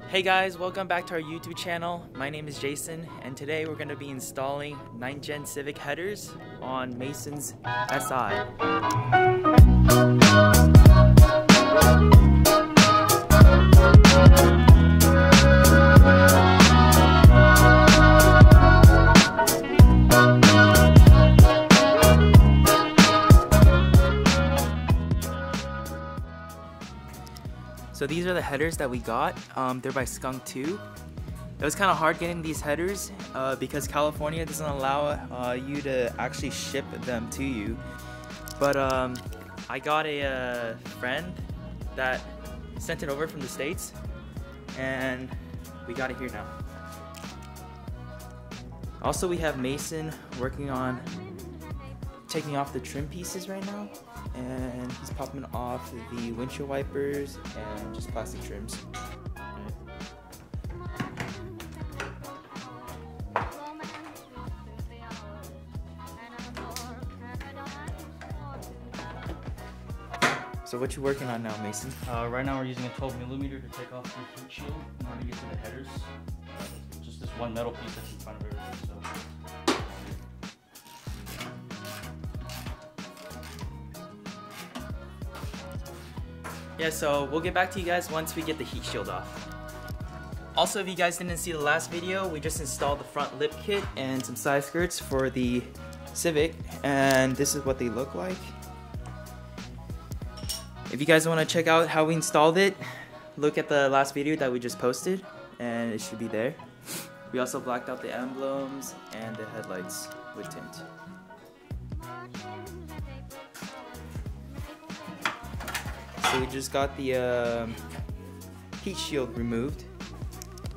Hey guys, welcome back to our YouTube channel. My name is Jason, and today we're going to be installing 9th Gen Civic headers on Mason's SI. So these are the headers that we got. They're by Skunk2. It was kind of hard getting these headers because California doesn't allow you to actually ship them to you. But I got a friend that sent it over from the States, and we got it here now. Also, we have Mason working on taking off the trim pieces right now, and he's popping off the windshield wipers and just plastic trims. So what you working on now, Mason? Right now we're using a 12mm to take off the heat shield in order to get to the headers. Just this one metal piece that's in front of everything. So. Yeah, so we'll get back to you guys once we get the heat shield off. Also, if you guys didn't see the last video, we just installed the front lip kit and some side skirts for the Civic, and this is what they look like. If you guys want to check out how we installed it, look at the last video that we just posted, and it should be there. We also blacked out the emblems and the headlights with tint. So we just got the heat shield removed,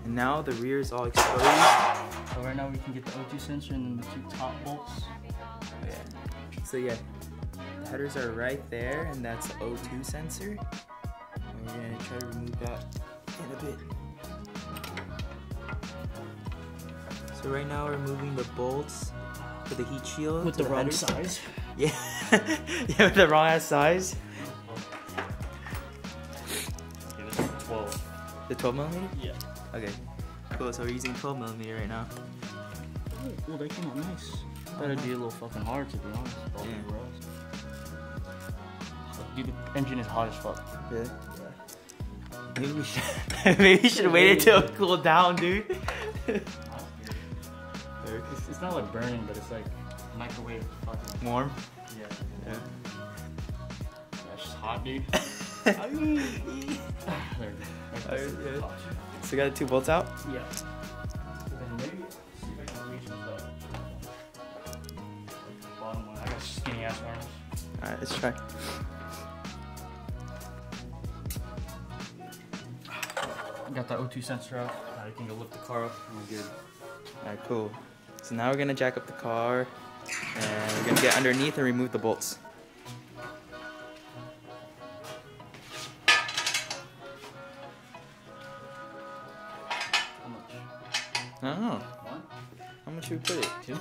and now the rear is all exposed. So right now we can get the O2 sensor and then the 2 top bolts. Yeah. So yeah, the headers are right there, and that's the O2 sensor. And we're gonna try to remove that in a bit. So right now we're removing the bolts for the heat shield. With the wrong size? Yeah, yeah, with the wrong ass size. The 12mm? Yeah. Okay, cool. So we're using 12mm right now. Oh, that came out nice. Thought it'd be a little fucking hard, to be honest. Yeah. Dude, the engine is hot as fuck. Really? Yeah. Maybe we should, maybe we should wait until it cool down, dude. It's not like burning, but it's like microwave fucking warm. Yeah. Yeah. That's just hot, dude. So you got the 2 bolts out? Yeah. So then maybe see if I can reach the bottom one. I got skinny ass arms. Alright, let's try. Got that O2 sensor out. Now you can go lift the car up and we're good. Alright, cool. So now we're gonna jack up the car, and we're gonna get underneath and remove the bolts. I don't know. One? How much should we put it? 2?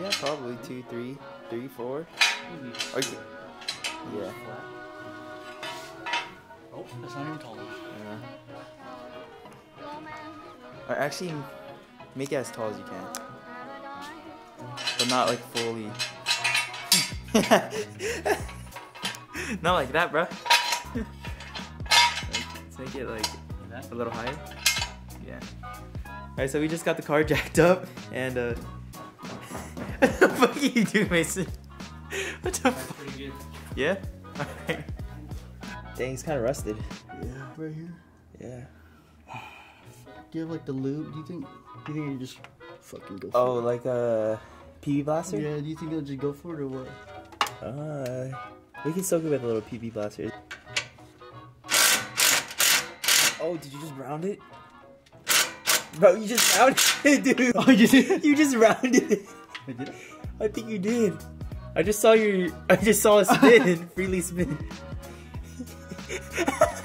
Yeah, probably 2, 3, 3, 4. Okay. Yeah. Oh, that's not even tall enough. Yeah. Or actually, make it as tall as you can. But not like fully. Not like that, bro. Let's make it like a little higher. Yeah. Alright, so we just got the car jacked up, and what the fuck are you doing, Mason? What the fuck? Pretty good. Yeah? Alright. Dang, it's kind of rusted. Yeah, right here. Yeah. Do you have like the lube? Do you think you just fucking go for Oh, it? like a PB blaster? Yeah, do you think they'll just go for it or what? We can soak it with a little PB blaster. Oh, did you just round it? Bro, you just rounded it, dude. Oh, you did? You just rounded it. I did it? I think you did. I just saw a spin, freely spin.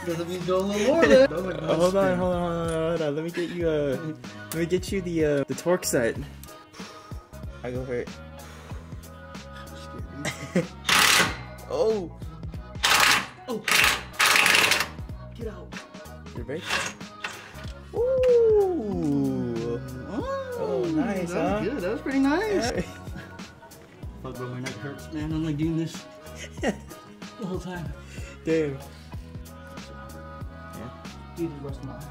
Doesn't mean go a little more then. Hold on. Let me get you the torque set. I go for it. Oh. Oh. Get out. Did it break? Ooh! Oh, nice, that was good. That was pretty nice. Yeah. Fuck, bro, my neck hurts, man. I'm like doing this the whole time. Damn. Yeah. Dude, the rest of my eye.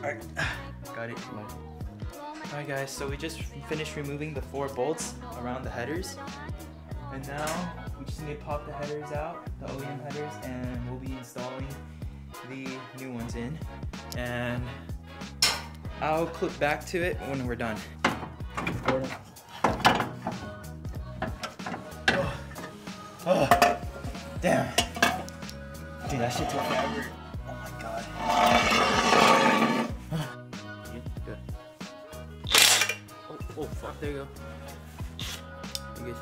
Alright, got it. Alright guys, so we just finished removing the 4 bolts around the headers. And now we just need to pop the headers out, the OEM headers, and we'll be installing the new ones in. And I'll clip back to it when we're done. Oh, damn. Dude, that shit took forever. Oh my god. Good. Oh, fuck, there you go. You good?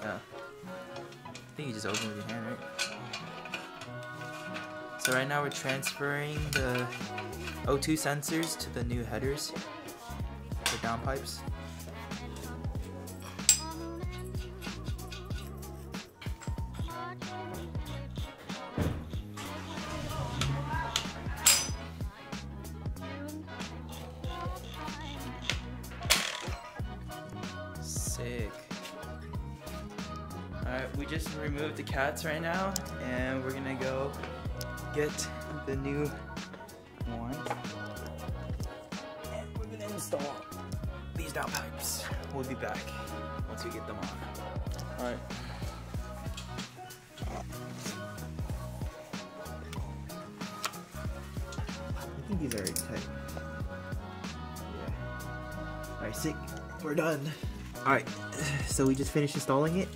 Yeah. I think you just open with your hand, right? So right now we're transferring the O2 sensors to the new headers, the downpipes. Sick. Alright, we just removed the cats right now, and we're gonna go get the new ones. And we're gonna install these downpipes. We'll be back once we get them on. Alright. I think these are already tight. Yeah. Alright, sick. We're done. Alright, so we just finished installing it.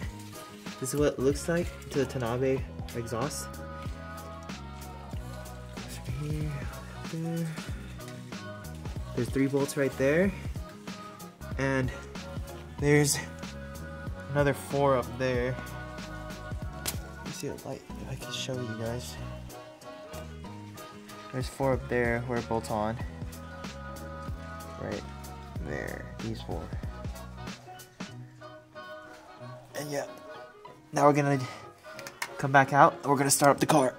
This is what it looks like to the Tanabe exhaust. Here, there. There's 3 bolts right there. And there's another 4 up there. Let me see a light if I can show you guys. There's 4 up there where it bolts on. Right there, these 4. And yeah, now we're gonna come back out and we're gonna start up the car.